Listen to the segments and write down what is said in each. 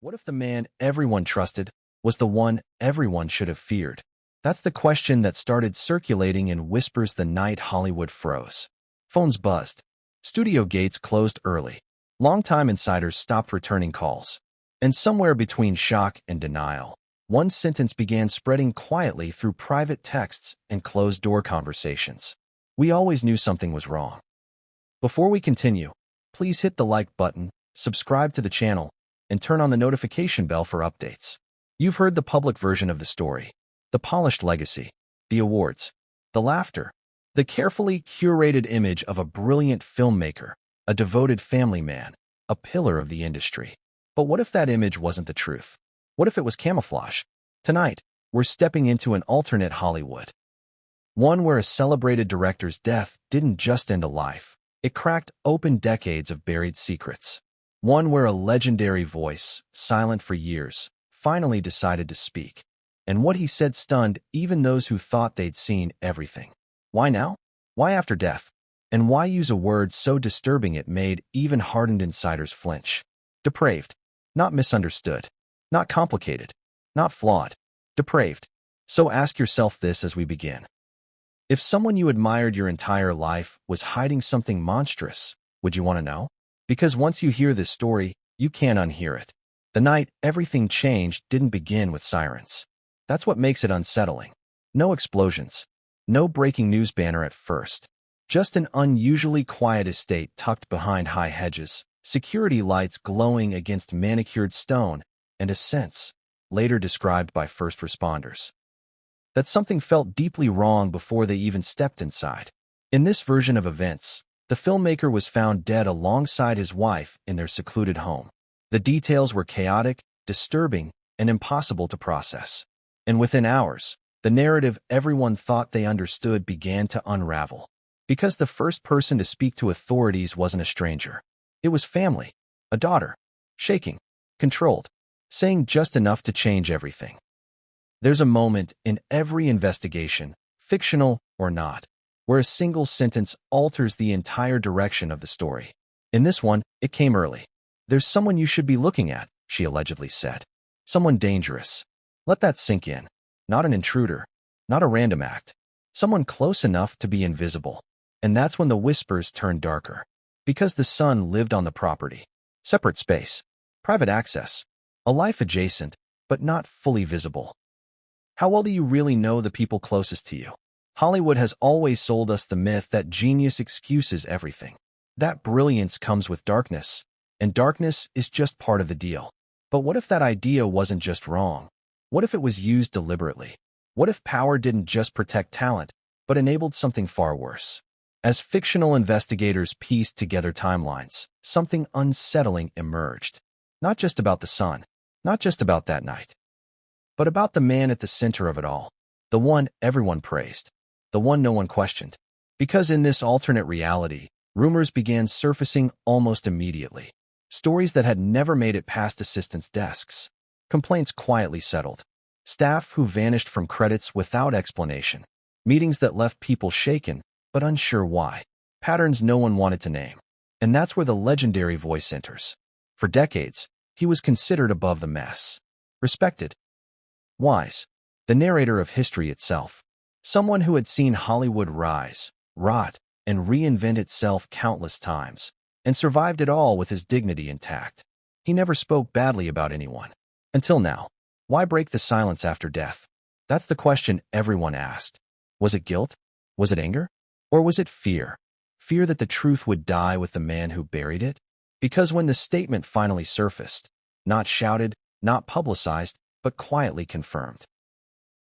What if the man everyone trusted was the one everyone should have feared? That's the question that started circulating in whispers the night Hollywood froze. Phones buzzed. Studio gates closed early. Longtime insiders stopped returning calls. And somewhere between shock and denial, one sentence began spreading quietly through private texts and closed-door conversations. We always knew something was wrong. Before we continue, please hit the like button, subscribe to the channel, and turn on the notification bell for updates. You've heard the public version of the story, the polished legacy, the awards, the laughter, the carefully curated image of a brilliant filmmaker, a devoted family man, a pillar of the industry. But what if that image wasn't the truth? What if it was camouflage? Tonight, we're stepping into an alternate Hollywood. One where a celebrated director's death didn't just end a life. It cracked open decades of buried secrets. One where a legendary voice, silent for years, finally decided to speak. And what he said stunned even those who thought they'd seen everything. Why now? Why after death? And why use a word so disturbing it made even hardened insiders flinch? Depraved. Not misunderstood. Not complicated. Not flawed. Depraved. So ask yourself this as we begin. If someone you admired your entire life was hiding something monstrous, would you want to know? Because once you hear this story, you can't unhear it. The night everything changed didn't begin with sirens. That's what makes it unsettling. No explosions. No breaking news banner at first. Just an unusually quiet estate tucked behind high hedges, security lights glowing against manicured stone, and a sense, later described by first responders, that something felt deeply wrong before they even stepped inside. In this version of events, the filmmaker was found dead alongside his wife in their secluded home. The details were chaotic, disturbing, and impossible to process. And within hours, the narrative everyone thought they understood began to unravel. Because the first person to speak to authorities wasn't a stranger. It was family, a daughter, shaking, controlled, saying just enough to change everything. There's a moment in every investigation, fictional or not, where a single sentence alters the entire direction of the story. In this one, it came early. There's someone you should be looking at, she allegedly said. Someone dangerous. Let that sink in. Not an intruder. Not a random act. Someone close enough to be invisible. And that's when the whispers turned darker. Because the son lived on the property. Separate space. Private access. A life adjacent, but not fully visible. How well do you really know the people closest to you? Hollywood has always sold us the myth that genius excuses everything. That brilliance comes with darkness, and darkness is just part of the deal. But what if that idea wasn't just wrong? What if it was used deliberately? What if power didn't just protect talent, but enabled something far worse? As fictional investigators pieced together timelines, something unsettling emerged. Not just about the son, not just about that night, but about the man at the center of it all, the one everyone praised, the one no one questioned. Because in this alternate reality, rumors began surfacing almost immediately. Stories that had never made it past assistants' desks. Complaints quietly settled. Staff who vanished from credits without explanation. Meetings that left people shaken, but unsure why. Patterns no one wanted to name. And that's where the legendary voice enters. For decades, he was considered above the mess. Respected. Wise. The narrator of history itself. Someone who had seen Hollywood rise, rot, and reinvent itself countless times, and survived it all with his dignity intact. He never spoke badly about anyone. Until now. Why break the silence after death? That's the question everyone asked. Was it guilt? Was it anger? Or was it fear? Fear that the truth would die with the man who buried it? Because when the statement finally surfaced, not shouted, not publicized, but quietly confirmed,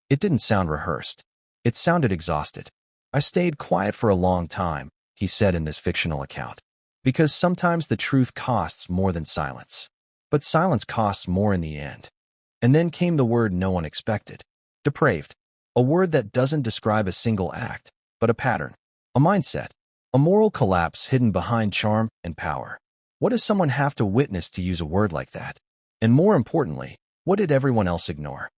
it didn't sound rehearsed. It sounded exhausted. I stayed quiet for a long time, he said in this fictional account. Because sometimes the truth costs more than silence. But silence costs more in the end. And then came the word no one expected. Depraved. A word that doesn't describe a single act, but a pattern, a mindset, a moral collapse hidden behind charm and power. What does someone have to witness to use a word like that? And more importantly, what did everyone else ignore?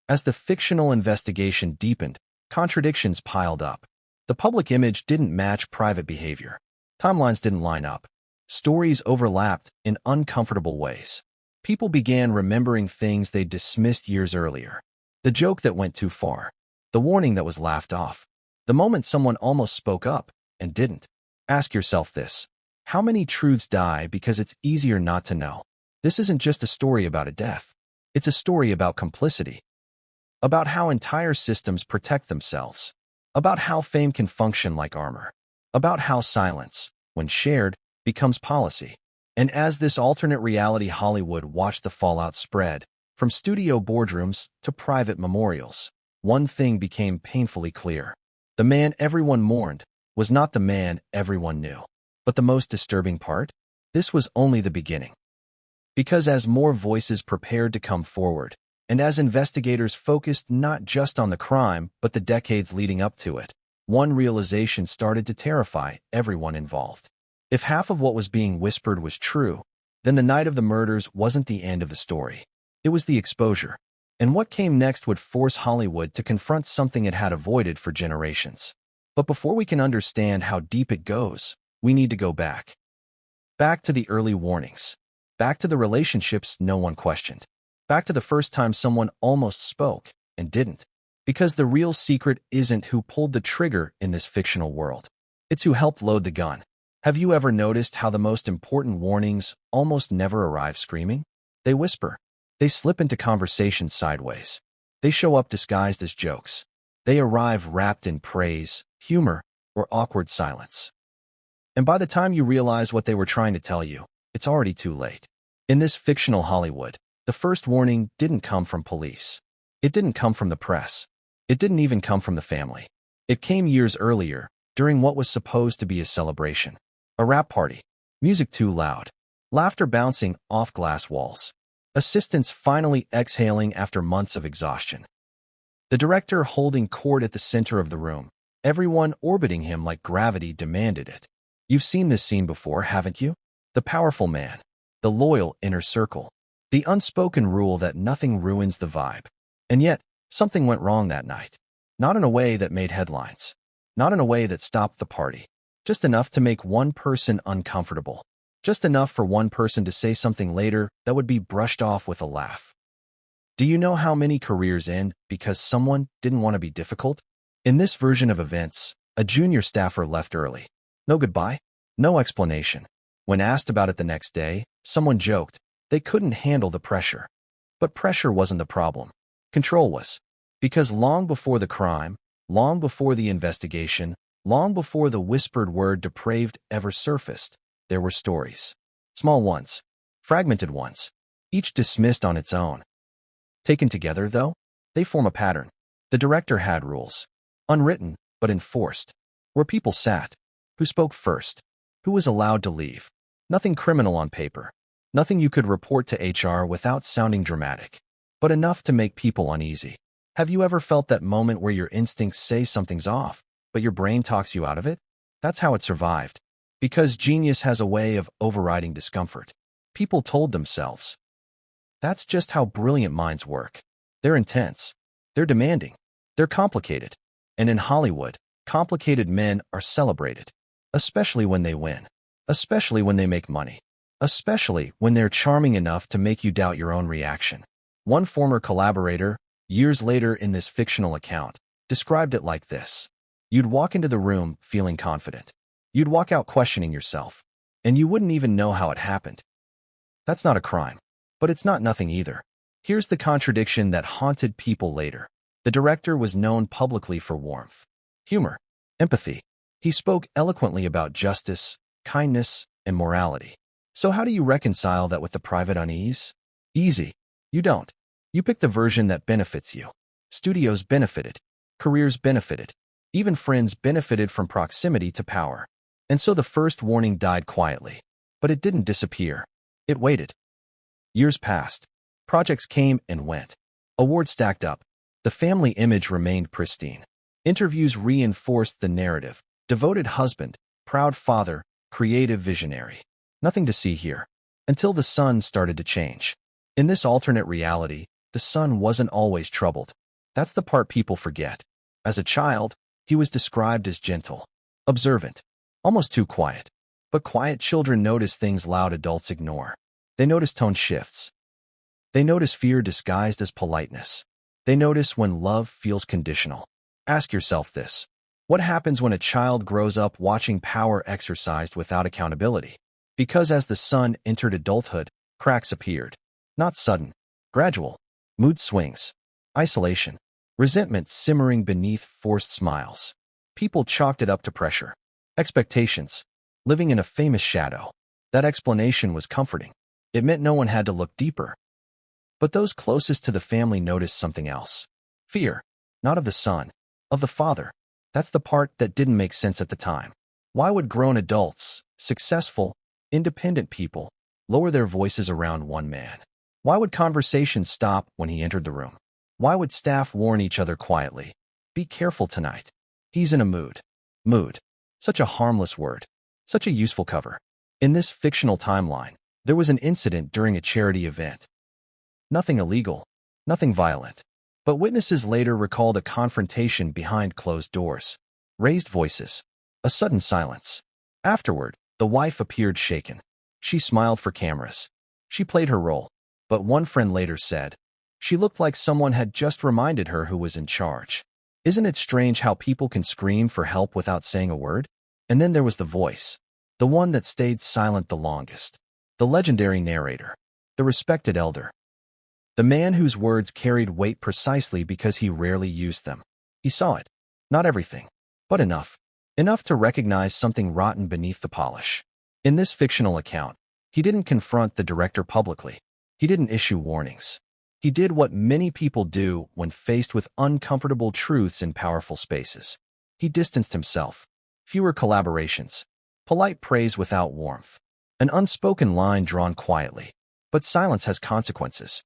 As the fictional investigation deepened, contradictions piled up. The public image didn't match private behavior. Timelines didn't line up. Stories overlapped in uncomfortable ways. People began remembering things they dismissed years earlier. The joke that went too far. The warning that was laughed off. The moment someone almost spoke up and didn't. Ask yourself this. How many truths die because it's easier not to know? This isn't just a story about a death. It's a story about complicity. About how entire systems protect themselves. About how fame can function like armor. About how silence, when shared, becomes policy. And as this alternate reality Hollywood watched the fallout spread, from studio boardrooms to private memorials, one thing became painfully clear. The man everyone mourned was not the man everyone knew. But the most disturbing part? This was only the beginning. Because as more voices prepared to come forward, and as investigators focused not just on the crime but the decades leading up to it, one realization started to terrify everyone involved. If half of what was being whispered was true, then the night of the murders wasn't the end of the story. It was the exposure. And what came next would force Hollywood to confront something it had avoided for generations. But before we can understand how deep it goes, we need to go back. Back to the early warnings. Back to the relationships no one questioned. Back to the first time someone almost spoke and didn't. Because the real secret isn't who pulled the trigger in this fictional world. It's who helped load the gun. Have you ever noticed how the most important warnings almost never arrive screaming? They whisper. They slip into conversations sideways. They show up disguised as jokes. They arrive wrapped in praise, humor, or awkward silence. And by the time you realize what they were trying to tell you, it's already too late. In this fictional Hollywood, the first warning didn't come from police. It didn't come from the press. It didn't even come from the family. It came years earlier, during what was supposed to be a celebration. A rap party. Music too loud. Laughter bouncing off glass walls. Assistants finally exhaling after months of exhaustion. The director holding court at the center of the room, everyone orbiting him like gravity demanded it. You've seen this scene before, haven't you? The powerful man. The loyal inner circle. The unspoken rule that nothing ruins the vibe. And yet, something went wrong that night. Not in a way that made headlines. Not in a way that stopped the party. Just enough to make one person uncomfortable. Just enough for one person to say something later that would be brushed off with a laugh. Do you know how many careers end because someone didn't want to be difficult? In this version of events, a junior staffer left early. No goodbye, no explanation. When asked about it the next day, someone joked they couldn't handle the pressure. But pressure wasn't the problem. Control was. Because long before the crime, long before the investigation, long before the whispered word depraved ever surfaced, there were stories. Small ones. Fragmented ones. Each dismissed on its own. Taken together, though, they form a pattern. The director had rules. Unwritten, but enforced. Where people sat. Who spoke first. Who was allowed to leave. Nothing criminal on paper. Nothing you could report to HR without sounding dramatic. But enough to make people uneasy. Have you ever felt that moment where your instincts say something's off, but your brain talks you out of it? That's how it survived. Because genius has a way of overriding discomfort. People told themselves. That's just how brilliant minds work. They're intense. They're demanding. They're complicated. And in Hollywood, complicated men are celebrated. Especially when they win. Especially when they make money. Especially when they're charming enough to make you doubt your own reaction. One former collaborator, years later in this fictional account, described it like this. You'd walk into the room feeling confident. You'd walk out questioning yourself. And you wouldn't even know how it happened. That's not a crime. But it's not nothing either. Here's the contradiction that haunted people later. The director was known publicly for warmth, humor, empathy. He spoke eloquently about justice, kindness, and morality. So how do you reconcile that with the private unease? Easy. You don't. You pick the version that benefits you. Studios benefited. Careers benefited. Even friends benefited from proximity to power. And so the first warning died quietly. But it didn't disappear. It waited. Years passed. Projects came and went. Awards stacked up. The family image remained pristine. Interviews reinforced the narrative. Devoted husband, proud father, creative visionary. Nothing to see here. Until the sun started to change. In this alternate reality, the sun wasn't always troubled. That's the part people forget. As a child, he was described as gentle, observant, almost too quiet. But quiet children notice things loud adults ignore. They notice tone shifts, They notice fear disguised as politeness. They notice when love feels conditional. Ask yourself this. What happens when a child grows up watching power exercised without accountability? Because as the son entered adulthood, cracks appeared. Not sudden, gradual. Mood swings, isolation, resentment simmering beneath forced smiles. People chalked it up to pressure. Expectations, living in a famous shadow. That explanation was comforting. It meant no one had to look deeper. But those closest to the family noticed something else. Fear, not of the son, of the father. That's the part that didn't make sense at the time. Why would grown adults, successful, independent people, lower their voices around one man? Why would conversations stop when he entered the room? Why would staff warn each other quietly? Be careful tonight. He's in a mood. Mood. Such a harmless word. Such a useful cover. In this fictional timeline, there was an incident during a charity event. Nothing illegal. Nothing violent. But witnesses later recalled a confrontation behind closed doors. Raised voices. A sudden silence. Afterward, the wife appeared shaken. She smiled for cameras. She played her role. But one friend later said, she looked like someone had just reminded her who was in charge. Isn't it strange how people can scream for help without saying a word? And then there was the voice. The one that stayed silent the longest. The legendary narrator. The respected elder. The man whose words carried weight precisely because he rarely used them. He saw it. Not everything, but enough. Enough to recognize something rotten beneath the polish. In this fictional account, he didn't confront the director publicly. He didn't issue warnings. He did what many people do when faced with uncomfortable truths in powerful spaces. He distanced himself. Fewer collaborations. Polite praise without warmth. An unspoken line drawn quietly. But silence has consequences.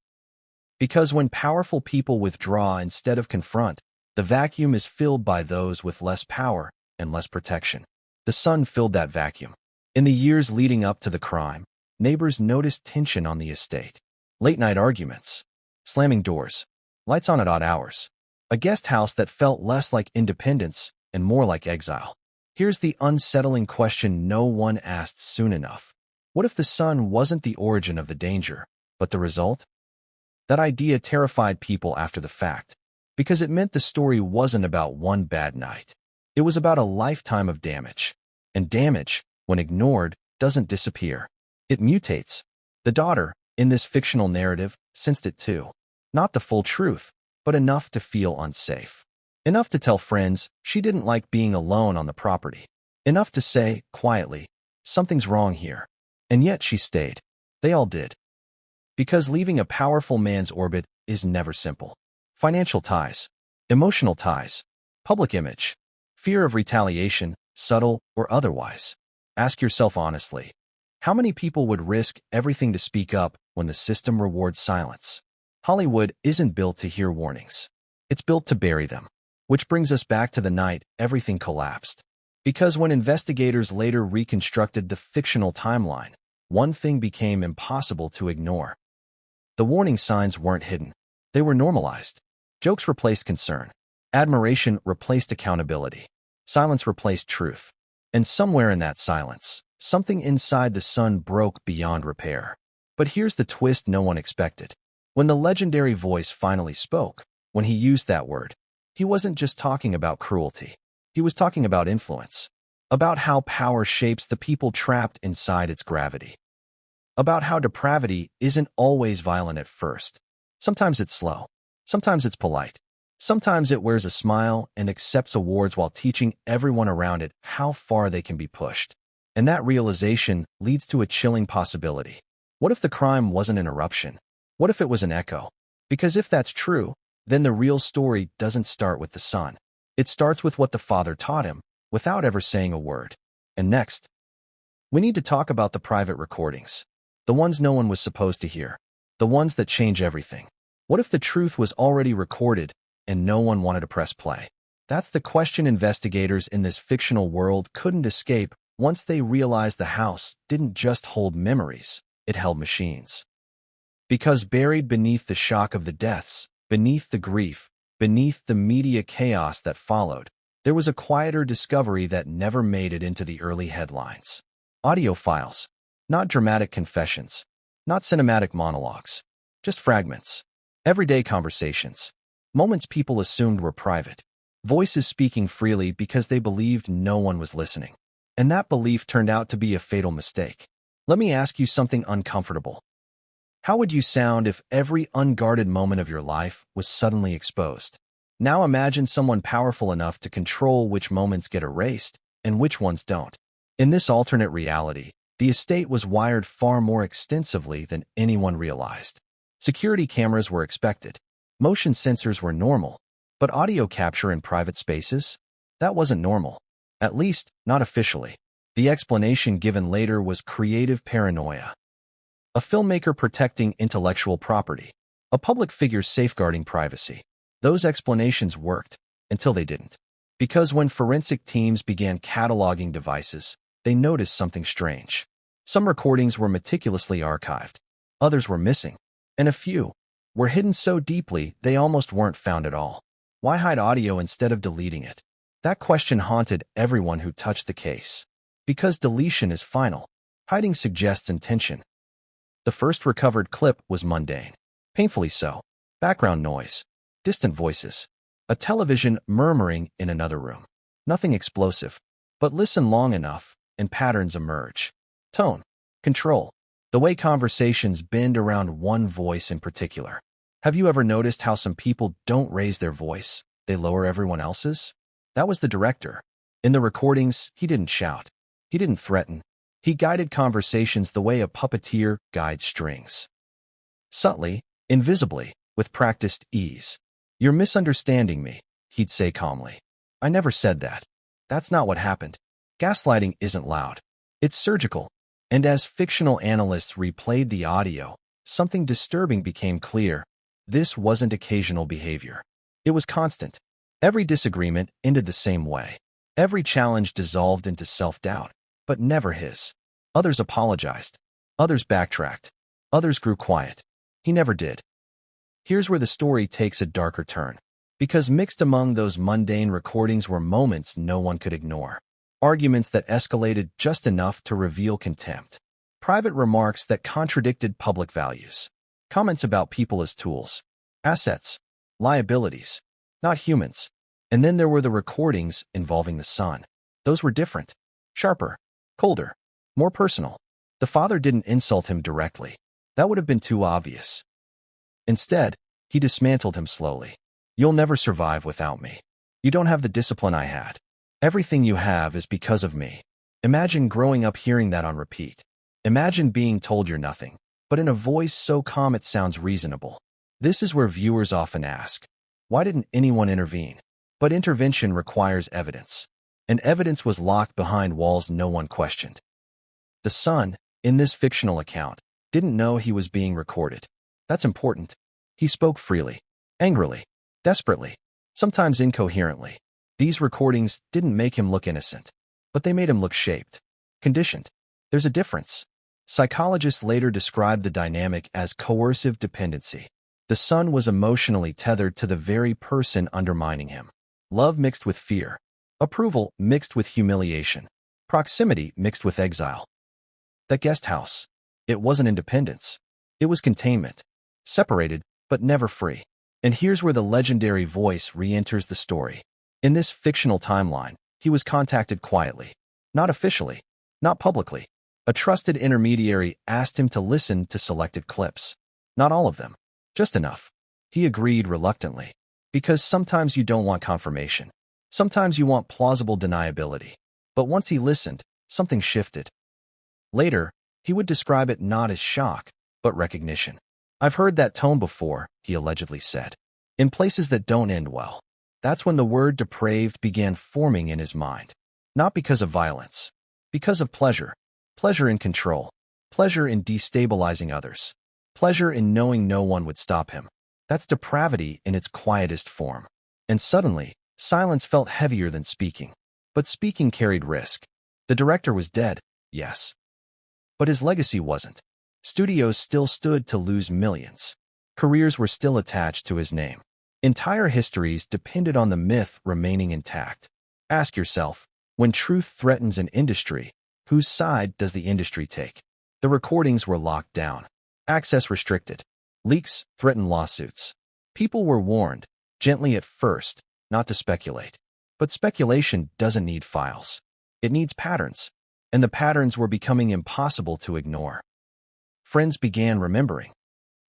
Because when powerful people withdraw instead of confront, the vacuum is filled by those with less power and less protection. The son filled that vacuum. In the years leading up to the crime, neighbors noticed tension on the estate. Late-night arguments. Slamming doors. Lights on at odd hours. A guest house that felt less like independence and more like exile. Here's the unsettling question no one asked soon enough. What if the son wasn't the origin of the danger, but the result? That idea terrified people after the fact, because it meant the story wasn't about one bad night. It was about a lifetime of damage. And damage, when ignored, doesn't disappear. It mutates. The daughter, in this fictional narrative, sensed it too. Not the full truth, but enough to feel unsafe. Enough to tell friends she didn't like being alone on the property. Enough to say, quietly, something's wrong here. And yet she stayed. They all did. Because leaving a powerful man's orbit is never simple. Financial ties, emotional ties, public image, fear of retaliation, subtle or otherwise. Ask yourself honestly, how many people would risk everything to speak up when the system rewards silence? Hollywood isn't built to hear warnings. It's built to bury them. Which brings us back to the night everything collapsed. Because when investigators later reconstructed the fictional timeline, one thing became impossible to ignore. The warning signs weren't hidden. They were normalized. Jokes replaced concern. Admiration replaced accountability. Silence replaced truth. And somewhere in that silence, something inside the son broke beyond repair. But here's the twist no one expected. When the legendary voice finally spoke, when he used that word, he wasn't just talking about cruelty. He was talking about influence. About how power shapes the people trapped inside its gravity. About how depravity isn't always violent at first. Sometimes it's slow. Sometimes it's polite. Sometimes it wears a smile and accepts awards while teaching everyone around it how far they can be pushed. And that realization leads to a chilling possibility. What if the crime wasn't an eruption? What if it was an echo? Because if that's true, then the real story doesn't start with the son. It starts with what the father taught him, without ever saying a word. And next, we need to talk about the private recordings. The ones no one was supposed to hear. The ones that change everything. What if the truth was already recorded and no one wanted to press play? That's the question investigators in this fictional world couldn't escape once they realized the house didn't just hold memories, it held machines. Because buried beneath the shock of the deaths, beneath the grief, beneath the media chaos that followed, there was a quieter discovery that never made it into the early headlines. Audio files. Not dramatic confessions. Not cinematic monologues. just fragments. Everyday conversations. Moments people assumed were private. Voices speaking freely because they believed no one was listening. And that belief turned out to be a fatal mistake. Let me ask you something uncomfortable. How would you sound if every unguarded moment of your life was suddenly exposed? Now imagine someone powerful enough to control which moments get erased and which ones don't. In this alternate reality, the estate was wired far more extensively than anyone realized. Security cameras were expected. Motion sensors were normal. But audio capture in private spaces? That wasn't normal. At least, not officially. The explanation given later was creative paranoia. A filmmaker protecting intellectual property. A public figure safeguarding privacy. Those explanations worked, until they didn't. Because when forensic teams began cataloging devices, they noticed something strange. Some recordings were meticulously archived. Others were missing. And a few were hidden so deeply they almost weren't found at all. Why hide audio instead of deleting it? That question haunted everyone who touched the case. Because deletion is final. Hiding suggests intention. The first recovered clip was mundane. Painfully so. Background noise. Distant voices. A television murmuring in another room. Nothing explosive. But listen long enough, and patterns emerge. Tone. Control. The way conversations bend around one voice in particular. Have you ever noticed how some people don't raise their voice? They lower everyone else's? That was the director. In the recordings, he didn't shout. He didn't threaten. He guided conversations the way a puppeteer guides strings. Subtly, invisibly, with practiced ease. "You're misunderstanding me," he'd say calmly. "I never said that. That's not what happened." Gaslighting isn't loud. It's surgical. And as fictional analysts replayed the audio, something disturbing became clear. This wasn't occasional behavior. It was constant. Every disagreement ended the same way. Every challenge dissolved into self-doubt, but never his. Others apologized. Others backtracked. Others grew quiet. He never did. Here's where the story takes a darker turn. Because mixed among those mundane recordings were moments no one could ignore. Arguments that escalated just enough to reveal contempt. Private remarks that contradicted public values. Comments about people as tools. Assets. Liabilities. Not humans. And then there were the recordings involving the son. Those were different. Sharper. Colder. More personal. The father didn't insult him directly. That would have been too obvious. Instead, he dismantled him slowly. "You'll never survive without me. You don't have the discipline I had. Everything you have is because of me." Imagine growing up hearing that on repeat. Imagine being told you're nothing, but in a voice so calm it sounds reasonable. This is where viewers often ask, why didn't anyone intervene? But intervention requires evidence. And evidence was locked behind walls no one questioned. The son, in this fictional account, didn't know he was being recorded. That's important. He spoke freely, angrily, desperately, sometimes incoherently. These recordings didn't make him look innocent, but they made him look shaped, conditioned. There's a difference. Psychologists later described the dynamic as coercive dependency. The son was emotionally tethered to the very person undermining him. Love mixed with fear. Approval mixed with humiliation. Proximity mixed with exile. That guest house. It wasn't independence. It was containment. Separated, but never free. And here's where the legendary voice re-enters the story. In this fictional timeline, he was contacted quietly. Not officially. Not publicly. A trusted intermediary asked him to listen to selected clips. Not all of them. Just enough. He agreed reluctantly. Because sometimes you don't want confirmation. Sometimes you want plausible deniability. But once he listened, something shifted. Later, he would describe it not as shock, but recognition. "I've heard that tone before," he allegedly said. "In places that don't end well." That's when the word depraved began forming in his mind. Not because of violence. Because of pleasure. Pleasure in control. Pleasure in destabilizing others. Pleasure in knowing no one would stop him. That's depravity in its quietest form. And suddenly, silence felt heavier than speaking. But speaking carried risk. The director was dead, yes. But his legacy wasn't. Studios still stood to lose millions. Careers were still attached to his name. Entire histories depended on the myth remaining intact. Ask yourself, when truth threatens an industry, whose side does the industry take? The recordings were locked down. Access restricted. Leaks threatened lawsuits. People were warned, gently at first, not to speculate. But speculation doesn't need files. It needs patterns, and the patterns were becoming impossible to ignore. Friends began remembering.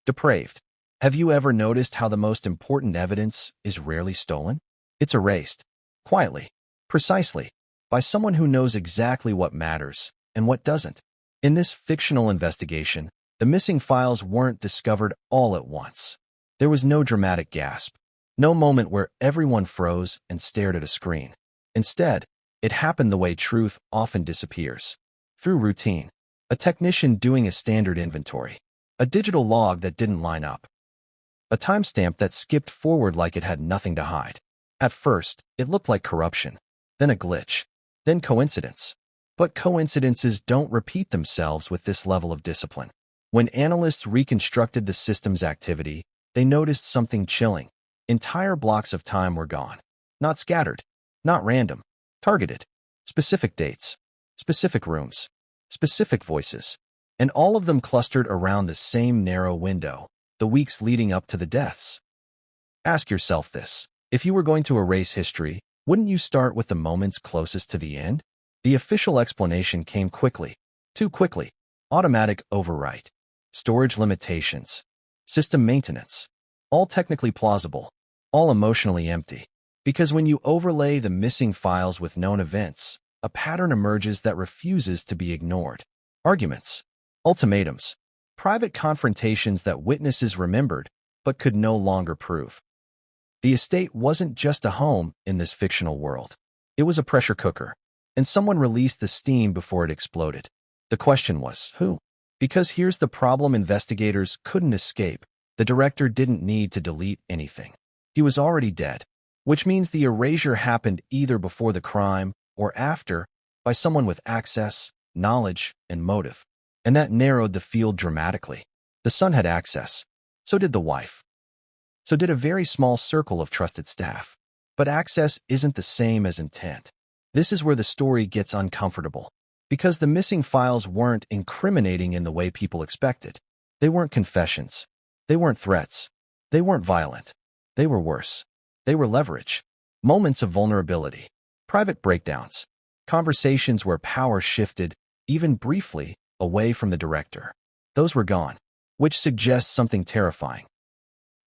Depraved. Have you ever noticed how the most important evidence is rarely stolen? It's erased, quietly, precisely, by someone who knows exactly what matters and what doesn't. In this fictional investigation, the missing files weren't discovered all at once. There was no dramatic gasp, no moment where everyone froze and stared at a screen. Instead, it happened the way truth often disappears. Through routine. A technician doing a standard inventory. A digital log that didn't line up. A timestamp that skipped forward like it had nothing to hide. At first, it looked like corruption, then a glitch, then coincidence. But coincidences don't repeat themselves with this level of discipline. When analysts reconstructed the system's activity, they noticed something chilling. Entire blocks of time were gone. Not scattered, not random, targeted. Specific dates, specific rooms, specific voices, and all of them clustered around the same narrow window, the weeks leading up to the deaths. Ask yourself this. If you were going to erase history, wouldn't you start with the moments closest to the end? The official explanation came quickly. Too quickly. Automatic overwrite. Storage limitations. System maintenance. All technically plausible. All emotionally empty. Because when you overlay the missing files with known events, a pattern emerges that refuses to be ignored. Arguments. Ultimatums. Private confrontations that witnesses remembered, but could no longer prove. The estate wasn't just a home in this fictional world. It was a pressure cooker, and someone released the steam before it exploded. The question was, who? Because here's the problem investigators couldn't escape. The director didn't need to delete anything. He was already dead, which means the erasure happened either before the crime or after by someone with access, knowledge, and motive. And that narrowed the field dramatically. The son had access. So did the wife. So did a very small circle of trusted staff. But access isn't the same as intent. This is where the story gets uncomfortable. Because the missing files weren't incriminating in the way people expected. They weren't confessions. They weren't threats. They weren't violent. They were worse. They were leverage. Moments of vulnerability. Private breakdowns. Conversations where power shifted, even briefly, away from the director. Those were gone, which suggests something terrifying.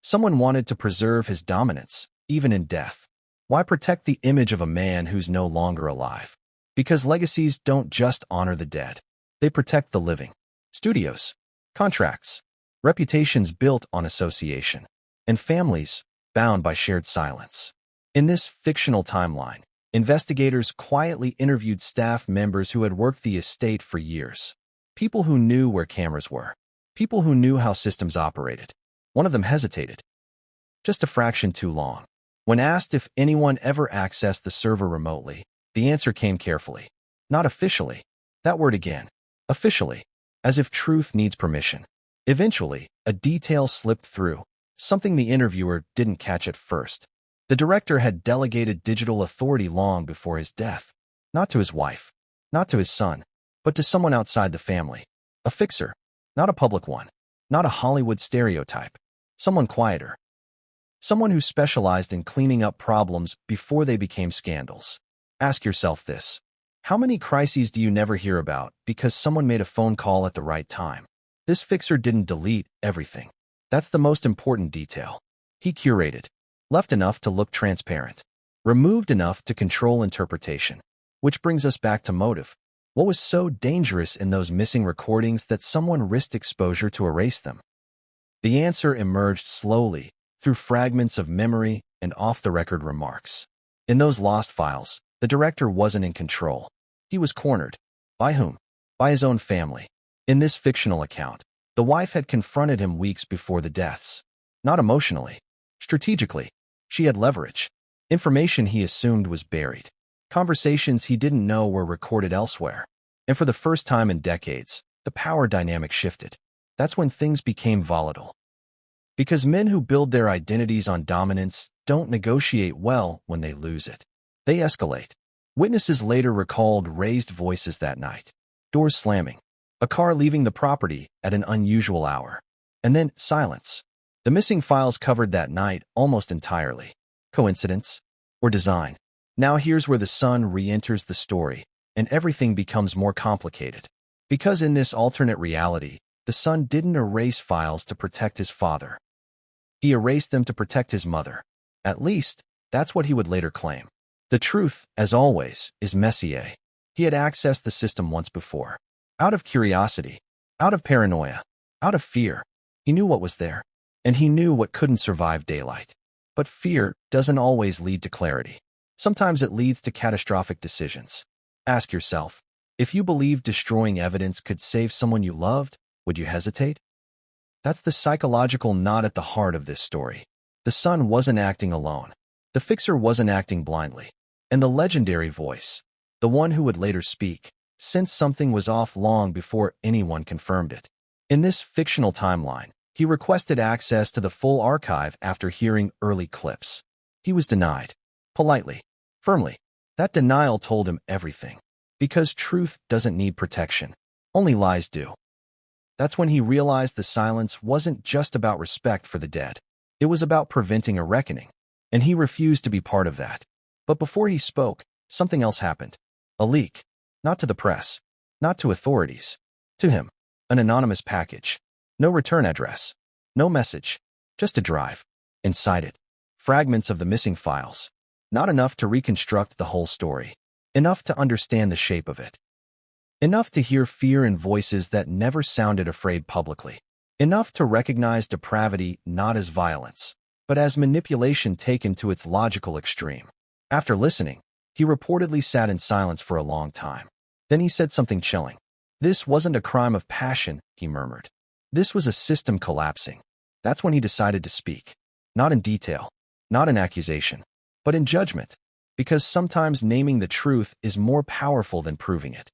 Someone wanted to preserve his dominance, even in death. Why protect the image of a man who's no longer alive? Because legacies don't just honor the dead. They protect the living. Studios, contracts, reputations built on association, and families bound by shared silence. In this fictional timeline, investigators quietly interviewed staff members who had worked the estate for years. People who knew where cameras were. People who knew how systems operated. One of them hesitated. Just a fraction too long. When asked if anyone ever accessed the server remotely, the answer came carefully. Not officially. That word again. Officially. As if truth needs permission. Eventually, a detail slipped through. Something the interviewer didn't catch at first. The director had delegated digital authority long before his death. Not to his wife. Not to his son. But to someone outside the family. A fixer. Not a public one. Not a Hollywood stereotype. Someone quieter. Someone who specialized in cleaning up problems before they became scandals. Ask yourself this. How many crises do you never hear about because someone made a phone call at the right time? This fixer didn't delete everything. That's the most important detail. He curated. Left enough to look transparent. Removed enough to control interpretation. Which brings us back to motive. What was so dangerous in those missing recordings that someone risked exposure to erase them? The answer emerged slowly, through fragments of memory and off-the-record remarks. In those lost files, the director wasn't in control. He was cornered. By whom? By his own family. In this fictional account, the wife had confronted him weeks before the deaths. Not emotionally. Strategically. She had leverage. Information he assumed was buried. Conversations he didn't know were recorded elsewhere. And for the first time in decades, the power dynamic shifted. That's when things became volatile. Because men who build their identities on dominance don't negotiate well when they lose it. They escalate. Witnesses later recalled raised voices that night. Doors slamming. A car leaving the property at an unusual hour. And then silence. The missing files covered that night almost entirely. Coincidence? Or design? Now here's where the son re-enters the story, and everything becomes more complicated. Because in this alternate reality, the son didn't erase files to protect his father. He erased them to protect his mother. At least, that's what he would later claim. The truth, as always, is Messier. He had accessed the system once before. Out of curiosity, out of paranoia, out of fear. He knew what was there, and he knew what couldn't survive daylight. But fear doesn't always lead to clarity. Sometimes it leads to catastrophic decisions. Ask yourself, if you believed destroying evidence could save someone you loved, would you hesitate? That's the psychological knot at the heart of this story. The son wasn't acting alone. The fixer wasn't acting blindly. And the legendary voice, the one who would later speak, sensed something was off long before anyone confirmed it. In this fictional timeline, he requested access to the full archive after hearing early clips. He was denied. Politely. Firmly. That denial told him everything. Because truth doesn't need protection. Only lies do. That's when he realized the silence wasn't just about respect for the dead. It was about preventing a reckoning. And he refused to be part of that. But before he spoke, something else happened. A leak. Not to the press. Not to authorities. To him. An anonymous package. No return address. No message. Just a drive. Inside it, fragments of the missing files. Not enough to reconstruct the whole story. Enough to understand the shape of it. Enough to hear fear in voices that never sounded afraid publicly. Enough to recognize depravity not as violence, but as manipulation taken to its logical extreme. After listening, he reportedly sat in silence for a long time. Then he said something chilling. This wasn't a crime of passion, he murmured. This was a system collapsing. That's when he decided to speak. Not in detail, not in accusation, but in judgment. Because sometimes naming the truth is more powerful than proving it.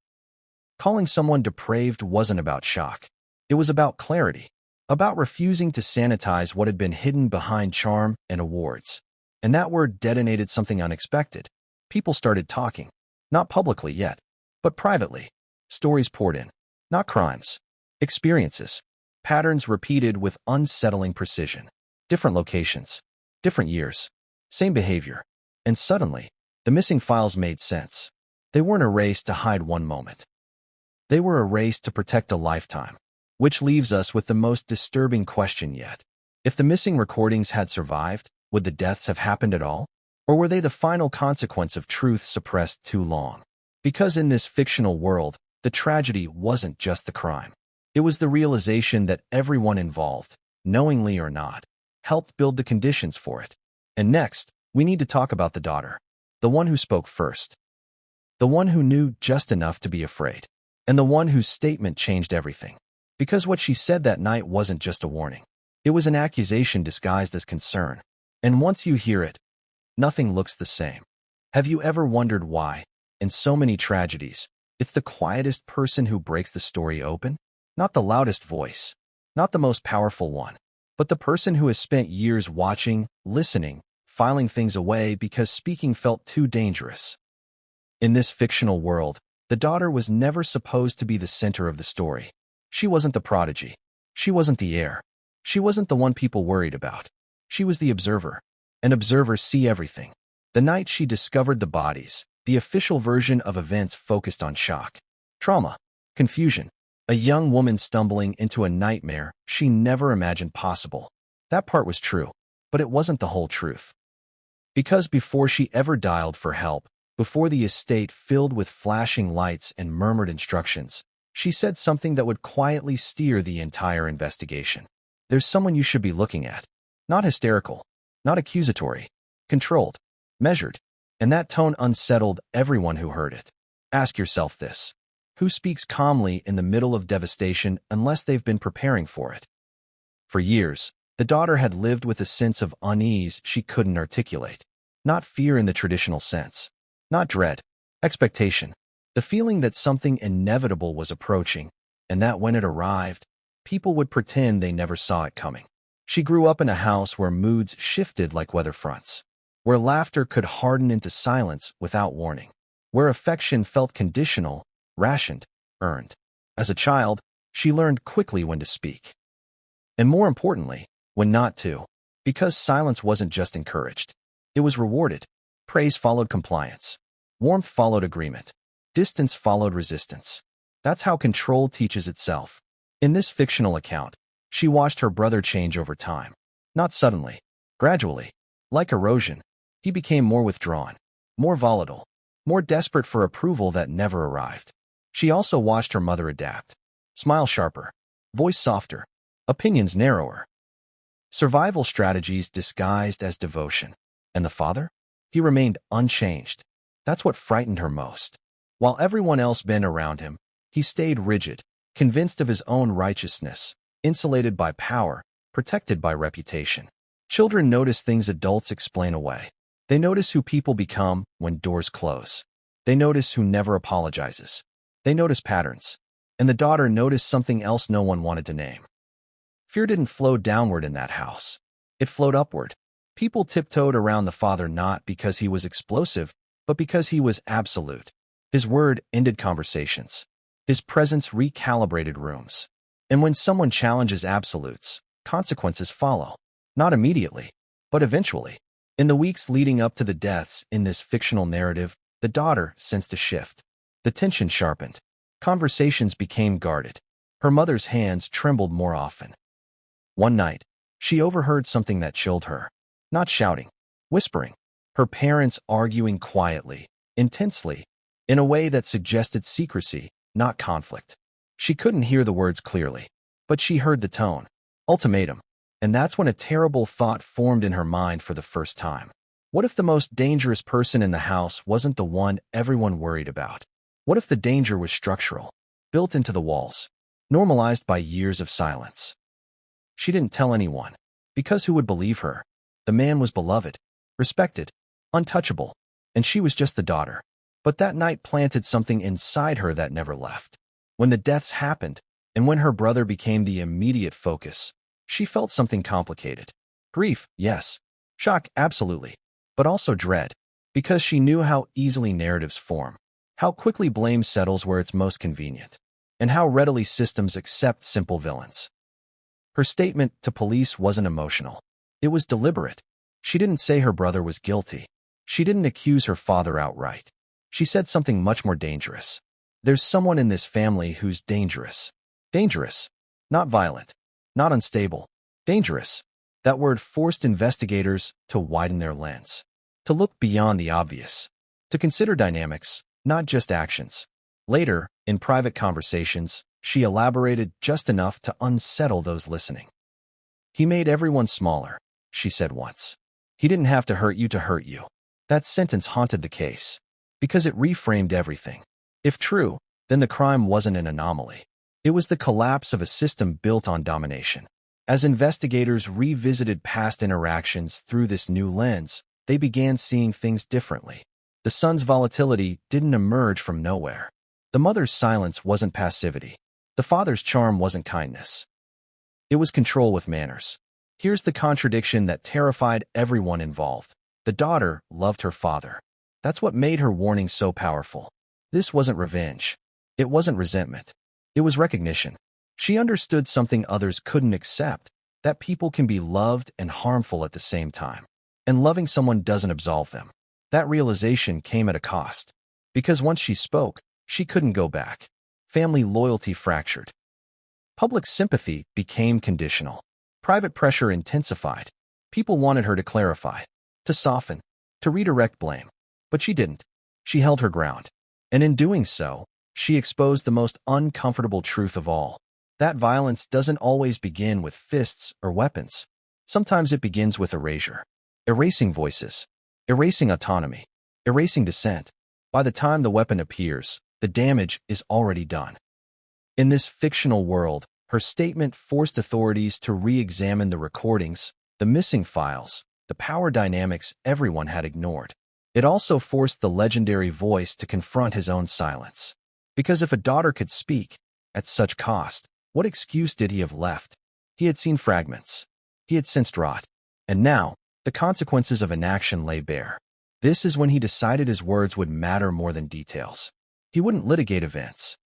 Calling someone depraved wasn't about shock. It was about clarity. About refusing to sanitize what had been hidden behind charm and awards. And that word detonated something unexpected. People started talking. Not publicly yet, but privately. Stories poured in. Not crimes. Experiences. Patterns repeated with unsettling precision. Different locations. Different years. Same behavior. And suddenly, the missing files made sense. They weren't erased to hide one moment. They were erased to protect a lifetime. Which leaves us with the most disturbing question yet. If the missing recordings had survived, would the deaths have happened at all? Or were they the final consequence of truth suppressed too long? Because in this fictional world, the tragedy wasn't just the crime. It was the realization that everyone involved, knowingly or not, helped build the conditions for it. And next, we need to talk about the daughter. The one who spoke first. The one who knew just enough to be afraid. And the one whose statement changed everything. Because what she said that night wasn't just a warning. It was an accusation disguised as concern. And once you hear it, nothing looks the same. Have you ever wondered why, in so many tragedies, it's the quietest person who breaks the story open? Not the loudest voice, not the most powerful one, but the person who has spent years watching, listening, filing things away because speaking felt too dangerous. In this fictional world, the daughter was never supposed to be the center of the story. She wasn't the prodigy. She wasn't the heir. She wasn't the one people worried about. She was the observer. And observers see everything. The night she discovered the bodies, the official version of events focused on shock, trauma, confusion, a young woman stumbling into a nightmare she never imagined possible. That part was true, but it wasn't the whole truth. Because before she ever dialed for help, before the estate filled with flashing lights and murmured instructions, she said something that would quietly steer the entire investigation. There's someone you should be looking at. Not hysterical, not accusatory, controlled, measured, and that tone unsettled everyone who heard it. Ask yourself this. Who speaks calmly in the middle of devastation unless they've been preparing for it? For years, the daughter had lived with a sense of unease she couldn't articulate. Not fear in the traditional sense. Not dread. Expectation. The feeling that something inevitable was approaching, and that when it arrived, people would pretend they never saw it coming. She grew up in a house where moods shifted like weather fronts, where laughter could harden into silence without warning, where affection felt conditional, rationed, earned. As a child, she learned quickly when to speak. And more importantly, when not to. Because silence wasn't just encouraged. It was rewarded. Praise followed compliance. Warmth followed agreement. Distance followed resistance. That's how control teaches itself. In this fictional account, she watched her brother change over time. Not suddenly. Gradually. Like erosion, he became more withdrawn, more volatile, more desperate for approval that never arrived. She also watched her mother adapt. Smile sharper. Voice softer. Opinions narrower. Survival strategies disguised as devotion. And the father? He remained unchanged. That's what frightened her most. While everyone else bent around him, he stayed rigid, convinced of his own righteousness, insulated by power, protected by reputation. Children notice things adults explain away. They notice who people become when doors close. They notice who never apologizes. They notice patterns. And the daughter noticed something else no one wanted to name. Fear didn't flow downward in that house. It flowed upward. People tiptoed around the father not because he was explosive, but because he was absolute. His word ended conversations. His presence recalibrated rooms. And when someone challenges absolutes, consequences follow. Not immediately, but eventually. In the weeks leading up to the deaths in this fictional narrative, the daughter sensed a shift. The tension sharpened. Conversations became guarded. Her mother's hands trembled more often. One night, she overheard something that chilled her. Not shouting, whispering. Her parents arguing quietly, intensely, in a way that suggested secrecy, not conflict. She couldn't hear the words clearly, but she heard the tone. Ultimatum. And that's when a terrible thought formed in her mind for the first time. What if the most dangerous person in the house wasn't the one everyone worried about? What if the danger was structural, built into the walls, normalized by years of silence? She didn't tell anyone, because who would believe her? The man was beloved, respected, untouchable, and she was just the daughter. But that night planted something inside her that never left. When the deaths happened, and when her brother became the immediate focus, she felt something complicated. Grief, yes. Shock, absolutely. But also dread, because she knew how easily narratives form, how quickly blame settles where it's most convenient, and how readily systems accept simple villains. Her statement to police wasn't emotional. It was deliberate. She didn't say her brother was guilty. She didn't accuse her father outright. She said something much more dangerous. There's someone in this family who's dangerous. Dangerous. Not violent. Not unstable. Dangerous. That word forced investigators to widen their lens. To look beyond the obvious. To consider dynamics, not just actions. Later, in private conversations, she elaborated just enough to unsettle those listening. He made everyone smaller, she said once. He didn't have to hurt you. That sentence haunted the case, because it reframed everything. If true, then the crime wasn't an anomaly. It was the collapse of a system built on domination. As investigators revisited past interactions through this new lens, they began seeing things differently. The son's volatility didn't emerge from nowhere. The mother's silence wasn't passivity. The father's charm wasn't kindness. It was control with manners. Here's the contradiction that terrified everyone involved. The daughter loved her father. That's what made her warning so powerful. This wasn't revenge. It wasn't resentment. It was recognition. She understood something others couldn't accept, that people can be loved and harmful at the same time. And loving someone doesn't absolve them. That realization came at a cost. Because once she spoke, she couldn't go back. Family loyalty fractured. Public sympathy became conditional. Private pressure intensified. People wanted her to clarify, to soften, to redirect blame. But she didn't. She held her ground. And in doing so, she exposed the most uncomfortable truth of all. That violence doesn't always begin with fists or weapons. Sometimes it begins with erasure. Erasing voices. Erasing autonomy. Erasing dissent. By the time the weapon appears, the damage is already done. In this fictional world, her statement forced authorities to re-examine the recordings, the missing files, the power dynamics everyone had ignored. It also forced the legendary voice to confront his own silence. Because if a daughter could speak, at such cost, what excuse did he have left? He had seen fragments. He had sensed rot. And now, the consequences of inaction lay bare. This is when he decided his words would matter more than details. He wouldn't litigate events.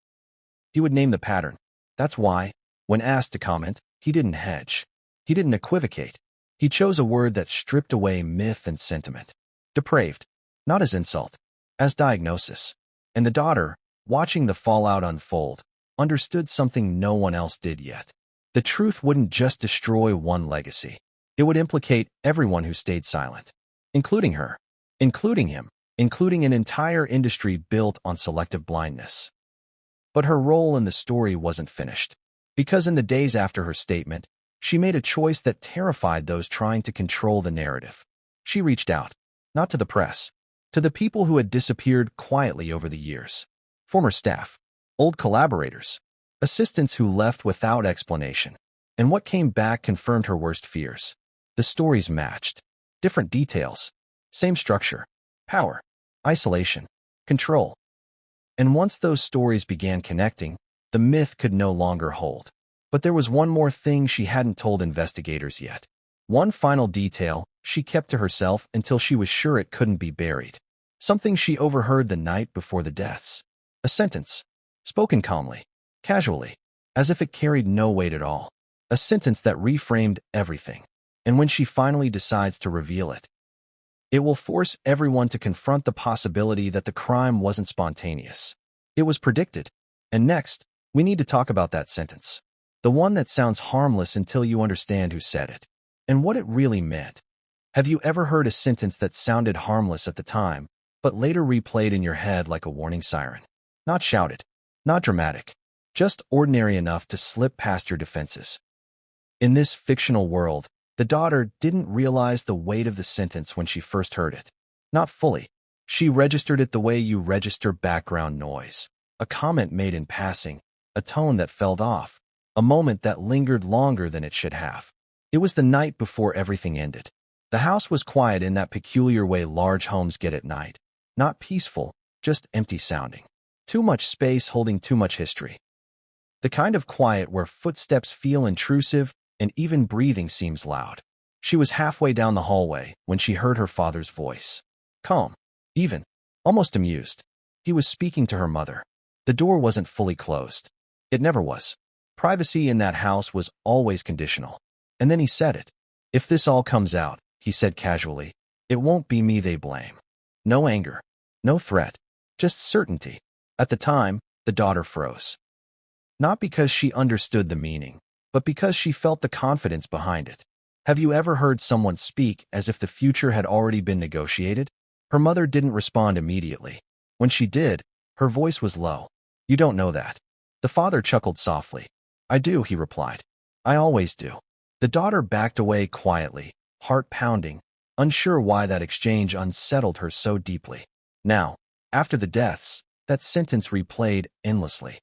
He would name the pattern. That's why, when asked to comment, He didn't hedge. He didn't equivocate. He chose a word that stripped away myth and sentiment. Depraved. Not as insult, as diagnosis. And the daughter, watching the fallout unfold, understood something no one else did yet. The truth wouldn't just destroy one legacy. It would implicate everyone who stayed silent, including her, including him, including an entire industry built on selective blindness. But her role in the story wasn't finished, because in the days after her statement, she made a choice that terrified those trying to control the narrative. She reached out, not to the press, to the people who had disappeared quietly over the years. Former staff, old collaborators, assistants who left without explanation. And what came back confirmed her worst fears. The stories matched. Different details. Same structure. Power. Isolation. Control. And once those stories began connecting, the myth could no longer hold. But there was one more thing she hadn't told investigators yet. One final detail she kept to herself until she was sure it couldn't be buried. Something she overheard the night before the deaths. A sentence, spoken calmly, casually, as if it carried no weight at all. A sentence that reframed everything. And when she finally decides to reveal it, it will force everyone to confront the possibility that the crime wasn't spontaneous. It was predicted. And next, we need to talk about that sentence. The one that sounds harmless until you understand who said it and what it really meant. Have you ever heard a sentence that sounded harmless at the time, but later replayed in your head like a warning siren? Not shouted, not dramatic, just ordinary enough to slip past your defenses. In this fictional world, the daughter didn't realize the weight of the sentence when she first heard it. Not fully. She registered it the way you register background noise. A comment made in passing, a tone that fell off, a moment that lingered longer than it should have. It was the night before everything ended. The house was quiet in that peculiar way large homes get at night. Not peaceful, just empty sounding. Too much space holding too much history. The kind of quiet where footsteps feel intrusive and even breathing seems loud. She was halfway down the hallway when she heard her father's voice. Calm, even, almost amused. He was speaking to her mother. The door wasn't fully closed. It never was. Privacy in that house was always conditional. And then he said it. If this all comes out, he said casually, it won't be me they blame. No anger, no threat, just certainty. At the time, the daughter froze. Not because she understood the meaning, but because she felt the confidence behind it. Have you ever heard someone speak as if the future had already been negotiated? Her mother didn't respond immediately. When she did, her voice was low. You don't know that. The father chuckled softly. I do, he replied. I always do. The daughter backed away quietly, heart pounding, unsure why that exchange unsettled her so deeply. Now, after the deaths, that sentence replayed endlessly.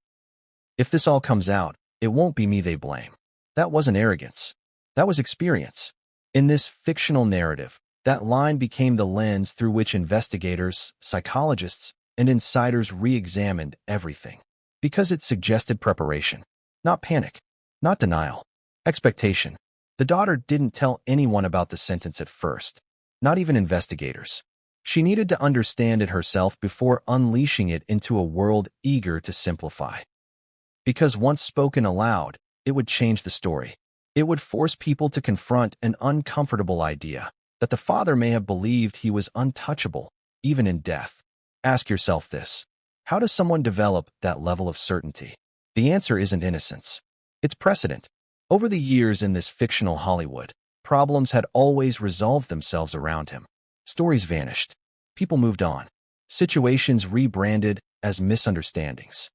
If this all comes out, it won't be me they blame. That wasn't arrogance. That was experience. In this fictional narrative, that line became the lens through which investigators, psychologists, and insiders re-examined everything. Because it suggested preparation. Not panic. Not denial. Expectation. The daughter didn't tell anyone about the sentence at first. Not even investigators. She needed to understand it herself before unleashing it into a world eager to simplify. Because once spoken aloud, it would change the story. It would force people to confront an uncomfortable idea, that the father may have believed he was untouchable, even in death. Ask yourself this. How does someone develop that level of certainty? The answer isn't innocence. It's precedent. Over the years in this fictional Hollywood, problems had always resolved themselves around him. Stories vanished. People moved on. Situations rebranded as misunderstandings.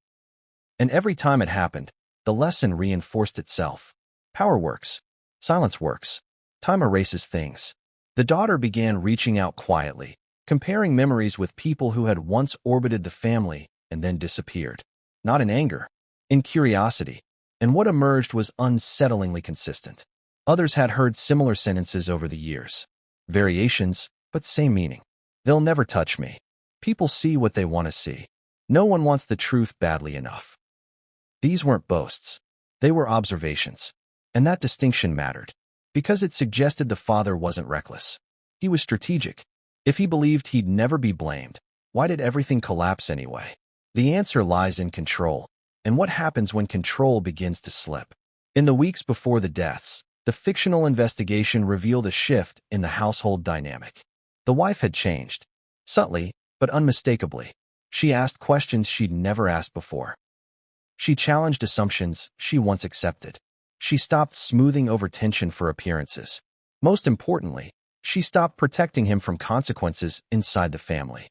And every time it happened, the lesson reinforced itself. Power works. Silence works. Time erases things. The daughter began reaching out quietly, comparing memories with people who had once orbited the family and then disappeared. Not in anger, in curiosity. And what emerged was unsettlingly consistent. Others had heard similar sentences over the years. Variations, but same meaning. They'll never touch me. People see what they want to see. No one wants the truth badly enough. These weren't boasts. They were observations. And that distinction mattered. Because it suggested the father wasn't reckless. He was strategic. If he believed he'd never be blamed, why did everything collapse anyway? The answer lies in control. And what happens when control begins to slip? In the weeks before the deaths, the fictional investigation revealed a shift in the household dynamic. The wife had changed, subtly but unmistakably. She asked questions she'd never asked before. She challenged assumptions she once accepted. She stopped smoothing over tension for appearances. Most importantly, she stopped protecting him from consequences inside the family.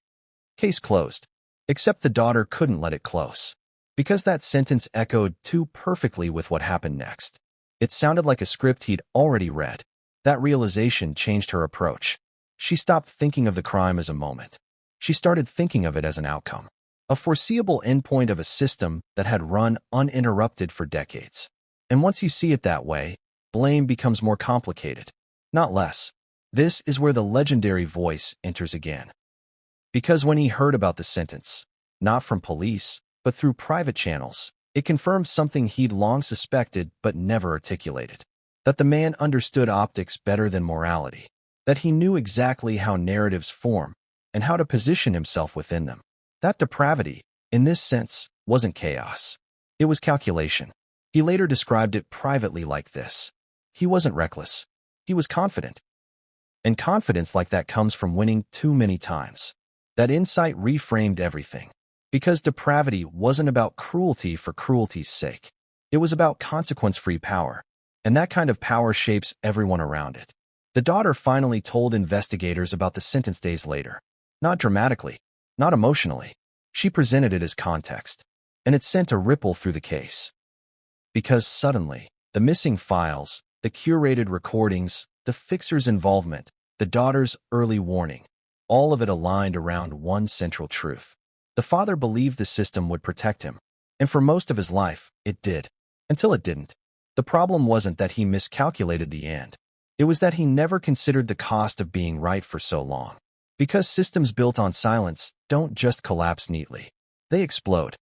Case closed. Except the daughter couldn't let it close. Because that sentence echoed too perfectly with what happened next. It sounded like a script he'd already read. That realization changed her approach. She stopped thinking of the crime as a moment. She started thinking of it as an outcome. A foreseeable endpoint of a system that had run uninterrupted for decades. And once you see it that way, blame becomes more complicated, not less. This is where the legendary voice enters again. Because when he heard about the sentence, not from police, but through private channels, it confirmed something he'd long suspected but never articulated. That the man understood optics better than morality. That he knew exactly how narratives form and how to position himself within them. That depravity, in this sense, wasn't chaos. It was calculation. He later described it privately like this. He wasn't reckless. He was confident. And confidence like that comes from winning too many times. That insight reframed everything. Because depravity wasn't about cruelty for cruelty's sake. It was about consequence-free power. And that kind of power shapes everyone around it. The daughter finally told investigators about the sentence days later. Not dramatically. Not emotionally. She presented it as context. And it sent a ripple through the case. Because suddenly, the missing files, the curated recordings, the fixer's involvement, the daughter's early warning, all of it aligned around one central truth. The father believed the system would protect him. And for most of his life, it did. Until it didn't. The problem wasn't that he miscalculated the end. It was that he never considered the cost of being right for so long. Because systems built on silence don't just collapse neatly. They explode.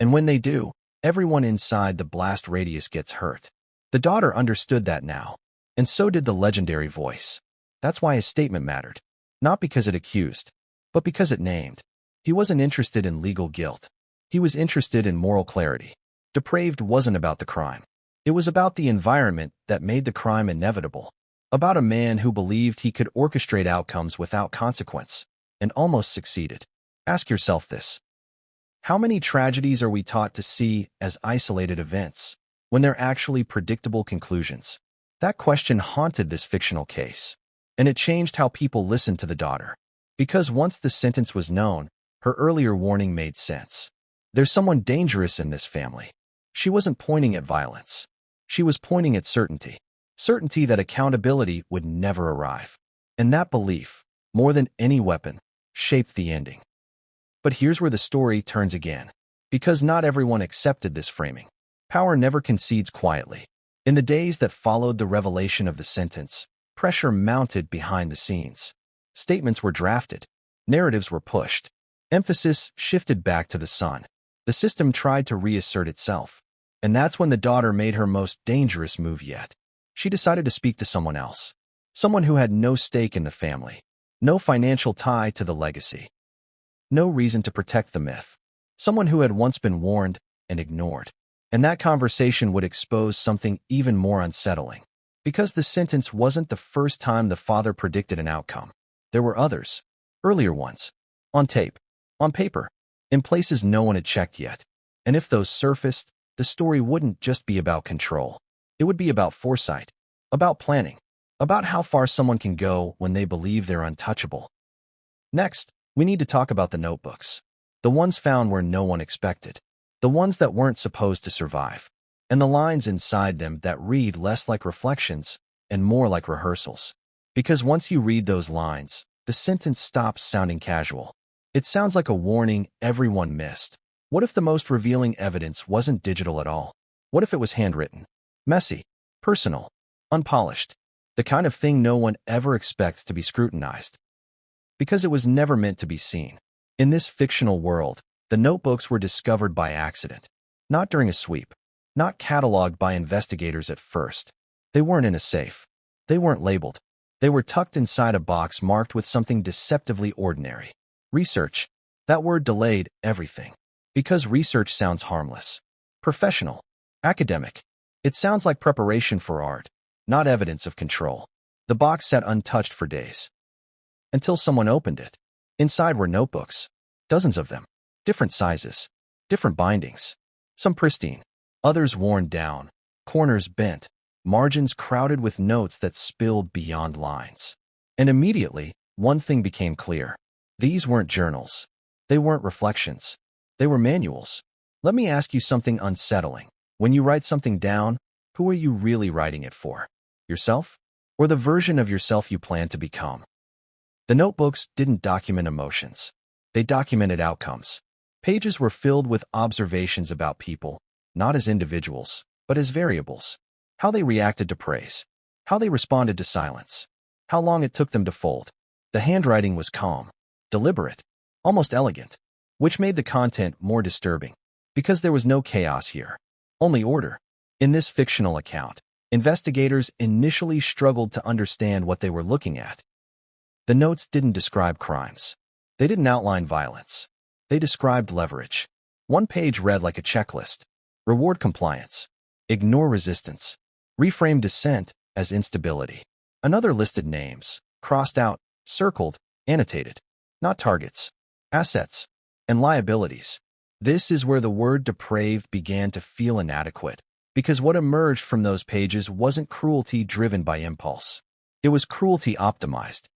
And when they do, everyone inside the blast radius gets hurt. The daughter understood that now. And so did the legendary voice. That's why his statement mattered. Not because it accused, but because it named. He wasn't interested in legal guilt. He was interested in moral clarity. Depraved wasn't about the crime. It was about the environment that made the crime inevitable. About a man who believed he could orchestrate outcomes without consequence, and almost succeeded. Ask yourself this. How many tragedies are we taught to see as isolated events, when they're actually predictable conclusions? That question haunted this fictional case. And it changed how people listened to the daughter. Because once the sentence was known, her earlier warning made sense. There's someone dangerous in this family. She wasn't pointing at violence. She was pointing at certainty. Certainty that accountability would never arrive. And that belief, more than any weapon, shaped the ending. But here's where the story turns again. Because not everyone accepted this framing. Power never concedes quietly. In the days that followed the revelation of the sentence, pressure mounted behind the scenes. Statements were drafted. Narratives were pushed. Emphasis shifted back to the son. The system tried to reassert itself. And that's when the daughter made her most dangerous move yet. She decided to speak to someone else. Someone who had no stake in the family. No financial tie to the legacy. No reason to protect the myth. Someone who had once been warned and ignored. And that conversation would expose something even more unsettling. Because the sentence wasn't the first time the father predicted an outcome. There were others. Earlier ones. On tape. On paper. In places no one had checked yet. And if those surfaced, the story wouldn't just be about control. It would be about foresight. About planning. About how far someone can go when they believe they're untouchable. Next, we need to talk about the notebooks. The ones found where no one expected. The ones that weren't supposed to survive. And the lines inside them that read less like reflections and more like rehearsals. Because once you read those lines, the sentence stops sounding casual. It sounds like a warning everyone missed. What if the most revealing evidence wasn't digital at all? What if it was handwritten? Messy. Personal. Unpolished. The kind of thing no one ever expects to be scrutinized. Because it was never meant to be seen. In this fictional world, the notebooks were discovered by accident. Not during a sweep. Not cataloged by investigators at first. They weren't in a safe. They weren't labeled. They were tucked inside a box marked with something deceptively ordinary. Research. That word delayed everything. Because research sounds harmless. Professional. Academic. It sounds like preparation for art, not evidence of control. The box sat untouched for days, until someone opened it. Inside were notebooks, dozens of them, different sizes, different bindings, some pristine, others worn down, corners bent, margins crowded with notes that spilled beyond lines. And immediately, one thing became clear. These weren't journals. They weren't reflections. They were manuals. Let me ask you something unsettling. When you write something down, who are you really writing it for? Yourself? Or the version of yourself you plan to become? The notebooks didn't document emotions. They documented outcomes. Pages were filled with observations about people, not as individuals, but as variables. How they reacted to praise. How they responded to silence. How long it took them to fold. The handwriting was calm, deliberate, almost elegant, which made the content more disturbing, because there was no chaos here, only order. In this fictional account, investigators initially struggled to understand what they were looking at. The notes didn't describe crimes. They didn't outline violence. They described leverage. One page read like a checklist: reward compliance, ignore resistance, reframe dissent as instability. Another listed names, crossed out, circled, annotated, not targets, assets, and liabilities. This is where the word depraved began to feel inadequate, because what emerged from those pages wasn't cruelty driven by impulse. It was cruelty optimized.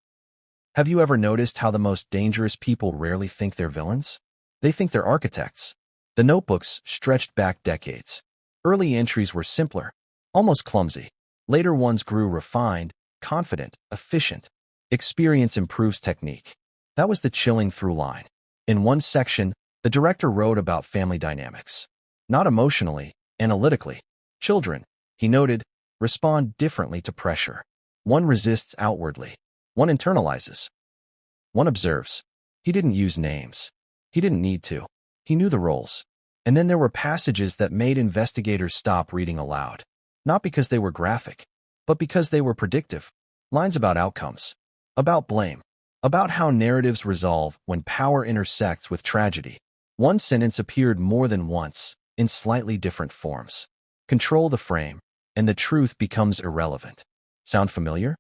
Have you ever noticed how the most dangerous people rarely think they're villains? They think they're architects. The notebooks stretched back decades. Early entries were simpler, almost clumsy. Later ones grew refined, confident, efficient. Experience improves technique. That was the chilling through line. In one section, the director wrote about family dynamics. Not emotionally, analytically. Children, he noted, respond differently to pressure. One resists outwardly. One internalizes. One observes. He didn't use names. He didn't need to. He knew the roles. And then there were passages that made investigators stop reading aloud. Not because they were graphic, but because they were predictive. Lines about outcomes. About blame. About how narratives resolve when power intersects with tragedy. One sentence appeared more than once, in slightly different forms. Control the frame, and the truth becomes irrelevant. Sound familiar?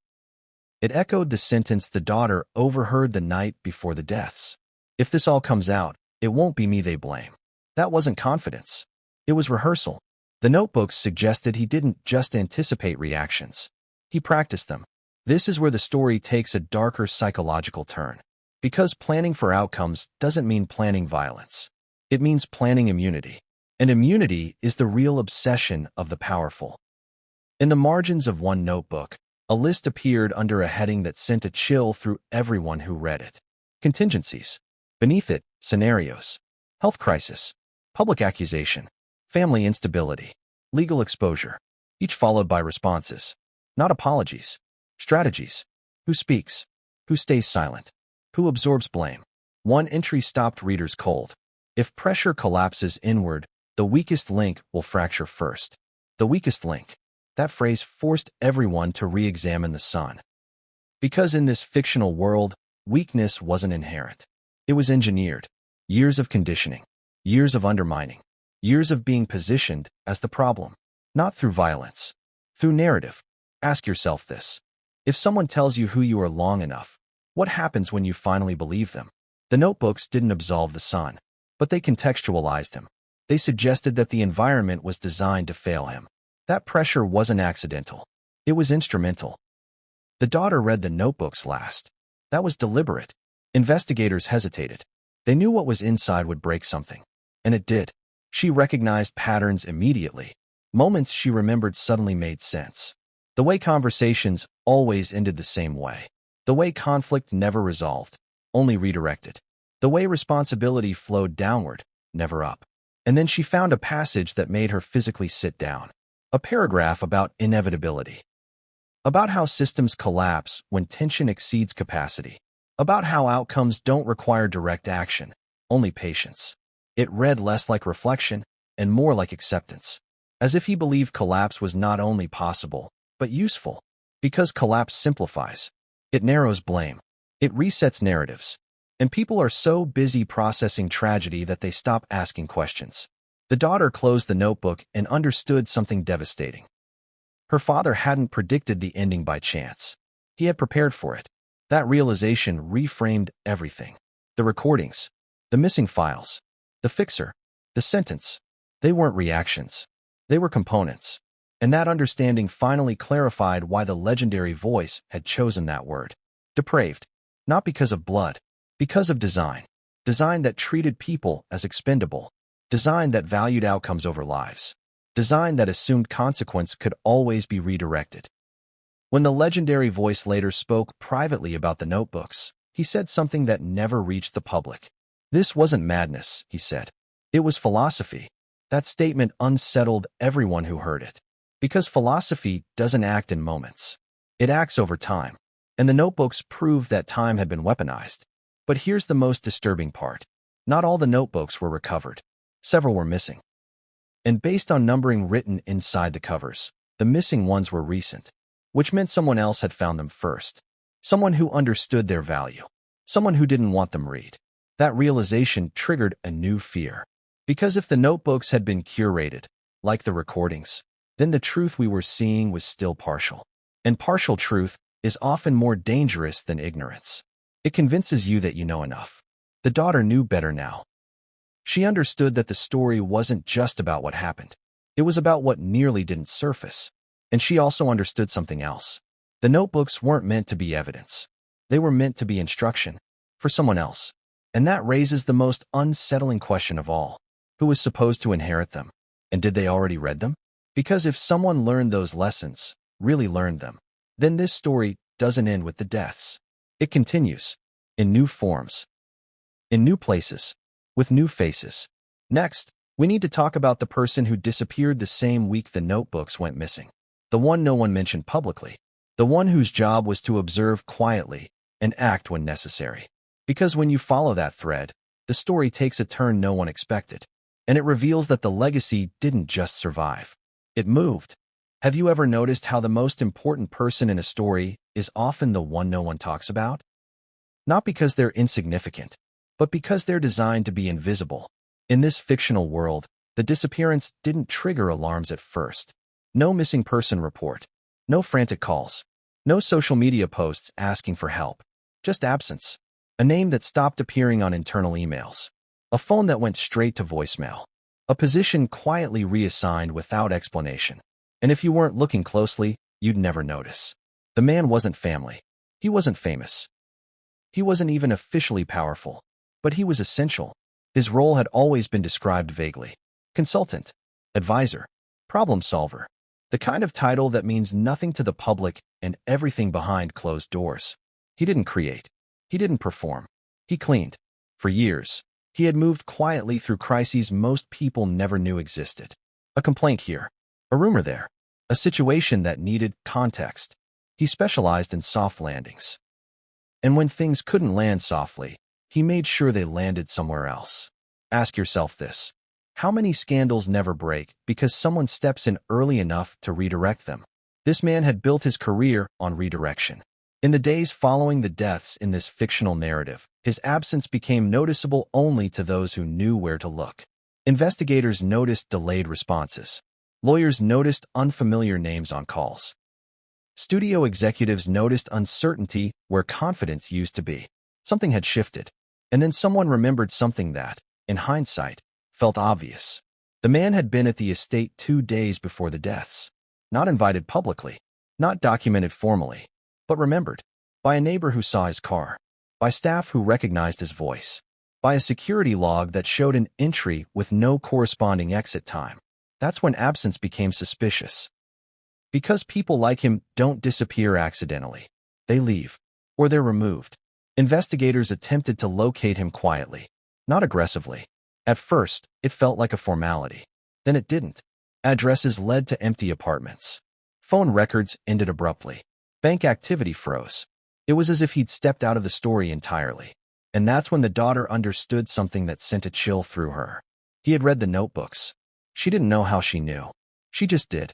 It echoed the sentence the daughter overheard the night before the deaths. If this all comes out, it won't be me they blame. That wasn't confidence. It was rehearsal. The notebooks suggested he didn't just anticipate reactions. He practiced them. This is where the story takes a darker psychological turn. Because planning for outcomes doesn't mean planning violence. It means planning immunity. And immunity is the real obsession of the powerful. In the margins of one notebook, a list appeared under a heading that sent a chill through everyone who read it. Contingencies. Beneath it, scenarios. Health crisis. Public accusation. Family instability. Legal exposure. Each followed by responses. Not apologies. Strategies. Who speaks? Who stays silent? Who absorbs blame? One entry stopped readers cold. If pressure collapses inward, the weakest link will fracture first. The weakest link. That phrase forced everyone to re-examine the sun. Because in this fictional world, weakness wasn't inherent. It was engineered. Years of conditioning. Years of undermining. Years of being positioned as the problem. Not through violence. Through narrative. Ask yourself this. If someone tells you who you are long enough, what happens when you finally believe them? The notebooks didn't absolve the son, but they contextualized him. They suggested that the environment was designed to fail him. That pressure wasn't accidental. It was instrumental. The daughter read the notebooks last. That was deliberate. Investigators hesitated. They knew what was inside would break something. And it did. She recognized patterns immediately. Moments she remembered suddenly made sense. The way conversations always ended the same way. The way conflict never resolved, only redirected. The way responsibility flowed downward, never up. And then she found a passage that made her physically sit down. A paragraph about inevitability. About how systems collapse when tension exceeds capacity. About how outcomes don't require direct action, only patience. It read less like reflection and more like acceptance. As if he believed collapse was not only possible, but useful. Because collapse simplifies. It narrows blame. It resets narratives. And people are so busy processing tragedy that they stop asking questions. The daughter closed the notebook and understood something devastating. Her father hadn't predicted the ending by chance. He had prepared for it. That realization reframed everything. The recordings, the missing files, the fixer, the sentence. They weren't reactions. They were components. And that understanding finally clarified why the legendary voice had chosen that word. Depraved. Not because of blood, because of design. Design that treated people as expendable. Design that valued outcomes over lives. Design that assumed consequence could always be redirected. When the legendary voice later spoke privately about the notebooks, he said something that never reached the public. This wasn't madness, he said. It was philosophy. That statement unsettled everyone who heard it. Because philosophy doesn't act in moments. It acts over time. And the notebooks proved that time had been weaponized. But here's the most disturbing part. Not all the notebooks were recovered. Several were missing. And based on numbering written inside the covers, the missing ones were recent, which meant someone else had found them first. Someone who understood their value. Someone who didn't want them read. That realization triggered a new fear. Because if the notebooks had been curated, like the recordings, then the truth we were seeing was still partial. And partial truth is often more dangerous than ignorance. It convinces you that you know enough. The daughter knew better now. She understood that the story wasn't just about what happened. It was about what nearly didn't surface. And she also understood something else. The notebooks weren't meant to be evidence. They were meant to be instruction for someone else. And that raises the most unsettling question of all. Who was supposed to inherit them? And did they already read them? Because if someone learned those lessons, really learned them, then this story doesn't end with the deaths. It continues, in new forms, in new places, with new faces. Next, we need to talk about the person who disappeared the same week the notebooks went missing. The one no one mentioned publicly. The one whose job was to observe quietly and act when necessary. Because when you follow that thread, the story takes a turn no one expected. And it reveals that the legacy didn't just survive. It moved. Have you ever noticed how the most important person in a story is often the one no one talks about? Not because they're insignificant, but because they're designed to be invisible. In this fictional world, the disappearance didn't trigger alarms at first. No missing person report. No frantic calls. No social media posts asking for help. Just absence. A name that stopped appearing on internal emails. A phone that went straight to voicemail. A position quietly reassigned without explanation. And if you weren't looking closely, you'd never notice. The man wasn't family. He wasn't famous. He wasn't even officially powerful. But he was essential. His role had always been described vaguely. Consultant. Advisor. Problem solver. The kind of title that means nothing to the public and everything behind closed doors. He didn't create. He didn't perform. He cleaned. For years, he had moved quietly through crises most people never knew existed. A complaint here. A rumor there. A situation that needed context. He specialized in soft landings. And when things couldn't land softly, he made sure they landed somewhere else. Ask yourself this. How many scandals never break because someone steps in early enough to redirect them? This man had built his career on redirection. In the days following the deaths in this fictional narrative, his absence became noticeable only to those who knew where to look. Investigators noticed delayed responses. Lawyers noticed unfamiliar names on calls. Studio executives noticed uncertainty where confidence used to be. Something had shifted. And then someone remembered something that, in hindsight, felt obvious. The man had been at the estate 2 days before the deaths. Not invited publicly. Not documented formally. But remembered. By a neighbor who saw his car. By staff who recognized his voice. By a security log that showed an entry with no corresponding exit time. That's when absence became suspicious. Because people like him don't disappear accidentally. They leave. Or they're removed. Investigators attempted to locate him quietly. Not aggressively. At first, it felt like a formality. Then it didn't. Addresses led to empty apartments. Phone records ended abruptly. Bank activity froze. It was as if he'd stepped out of the story entirely. And that's when the daughter understood something that sent a chill through her. He had read the notebooks. She didn't know how she knew. She just did.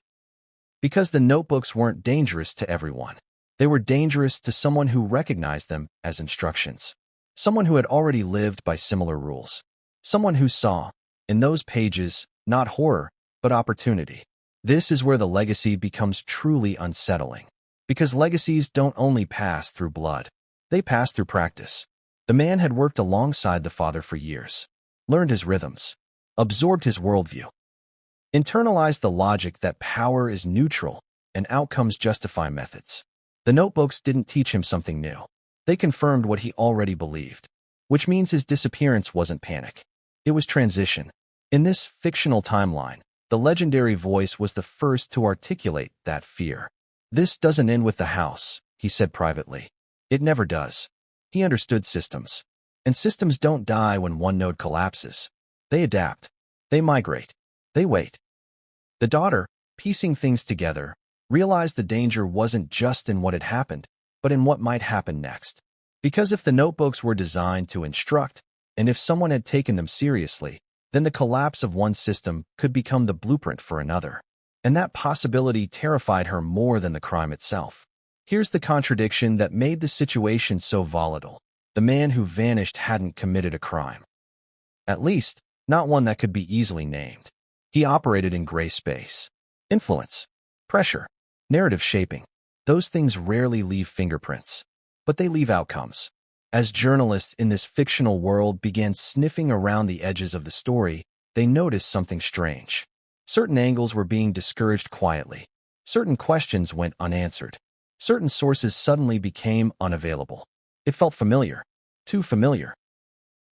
Because the notebooks weren't dangerous to everyone. They were dangerous to someone who recognized them as instructions. Someone who had already lived by similar rules. Someone who saw, in those pages, not horror, but opportunity. This is where the legacy becomes truly unsettling. Because legacies don't only pass through blood, they pass through practice. The man had worked alongside the father for years, learned his rhythms, absorbed his worldview, internalized the logic that power is neutral and outcomes justify methods. The notebooks didn't teach him something new. They confirmed what he already believed, which means his disappearance wasn't panic. It was transition. In this fictional timeline, the legendary voice was the first to articulate that fear. "This doesn't end with the house," he said privately. "It never does." He understood systems. And systems don't die when one node collapses. They adapt. They migrate. They wait. The daughter, piecing things together, realized the danger wasn't just in what had happened, but in what might happen next. Because if the notebooks were designed to instruct, and if someone had taken them seriously, then the collapse of one system could become the blueprint for another. And that possibility terrified her more than the crime itself. Here's the contradiction that made the situation so volatile. The man who vanished hadn't committed a crime. At least, not one that could be easily named. He operated in gray space. Influence, pressure, narrative shaping. Those things rarely leave fingerprints, but they leave outcomes. As journalists in this fictional world began sniffing around the edges of the story, they noticed something strange. Certain angles were being discouraged quietly. Certain questions went unanswered. Certain sources suddenly became unavailable. It felt familiar, too familiar.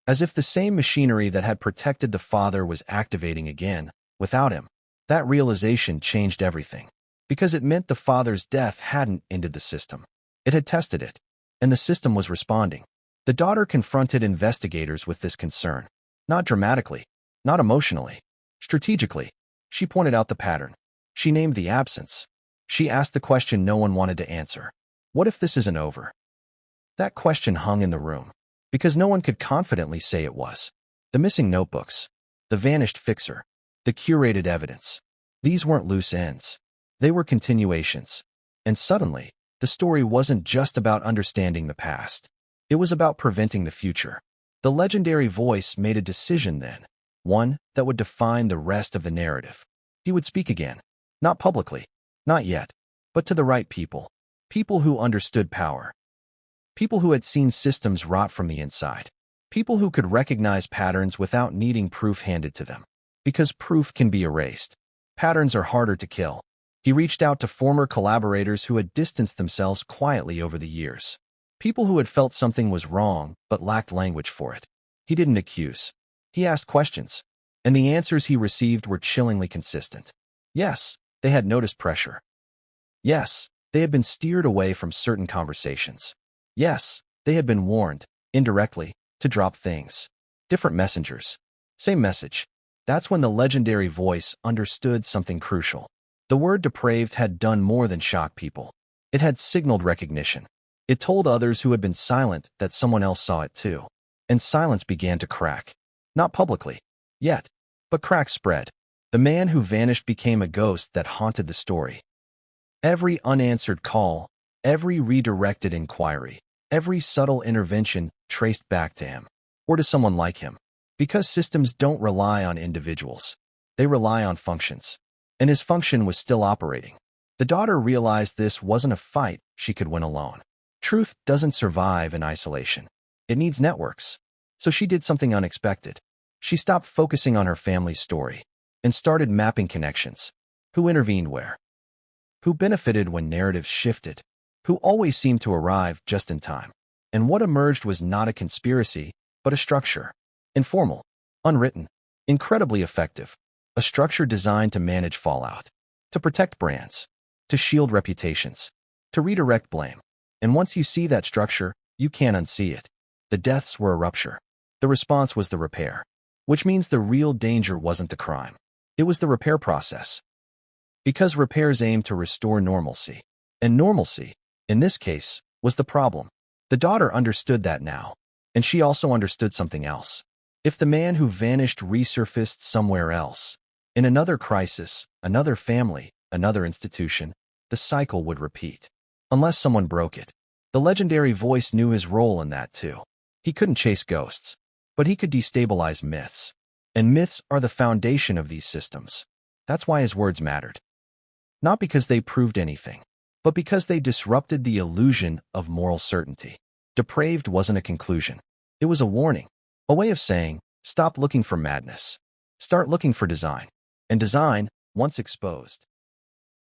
As if the same machinery that had protected the father was activating again, without him. That realization changed everything. Because it meant the father's death hadn't ended the system. It had tested it, and the system was responding. The daughter confronted investigators with this concern. Not dramatically, not emotionally, strategically. She pointed out the pattern. She named the absence. She asked the question no one wanted to answer. What if this isn't over? That question hung in the room, because no one could confidently say it was. The missing notebooks, the vanished fixer, the curated evidence. These weren't loose ends. They were continuations. And suddenly, the story wasn't just about understanding the past. It was about preventing the future. The legendary voice made a decision then, one that would define the rest of the narrative. He would speak again, not publicly, not yet, but to the right people. People who understood power. People who had seen systems rot from the inside. People who could recognize patterns without needing proof handed to them. Because proof can be erased. Patterns are harder to kill. He reached out to former collaborators who had distanced themselves quietly over the years. People who had felt something was wrong but lacked language for it. He didn't accuse. He asked questions. And the answers he received were chillingly consistent. Yes, they had noticed pressure. Yes, they had been steered away from certain conversations. Yes, they had been warned, indirectly, to drop things. Different messengers. Same message. That's when the legendary voice understood something crucial. The word depraved had done more than shock people. It had signaled recognition. It told others who had been silent that someone else saw it too. And silence began to crack. Not publicly, yet, but cracks spread. The man who vanished became a ghost that haunted the story. Every unanswered call, every redirected inquiry, every subtle intervention traced back to him, or to someone like him. Because systems don't rely on individuals. They rely on functions. And his function was still operating. The daughter realized this wasn't a fight she could win alone. Truth doesn't survive in isolation. It needs networks. So she did something unexpected. She stopped focusing on her family's story and started mapping connections. Who intervened where? Who benefited when narratives shifted? Who always seemed to arrive just in time? And what emerged was not a conspiracy, but a structure. Informal, unwritten, incredibly effective. A structure designed to manage fallout, to protect brands, to shield reputations, to redirect blame. And once you see that structure, you can't unsee it. The deaths were a rupture. The response was the repair, which means the real danger wasn't the crime. It was the repair process. Because repairs aim to restore normalcy. And normalcy, in this case, was the problem. The daughter understood that now. And she also understood something else. If the man who vanished resurfaced somewhere else, in another crisis, another family, another institution, the cycle would repeat. Unless someone broke it. The legendary voice knew his role in that too. He couldn't chase ghosts, but he could destabilize myths. And myths are the foundation of these systems. That's why his words mattered. Not because they proved anything, but because they disrupted the illusion of moral certainty. Depraved wasn't a conclusion. It was a warning, a way of saying, stop looking for madness. Start looking for design. And design, once exposed,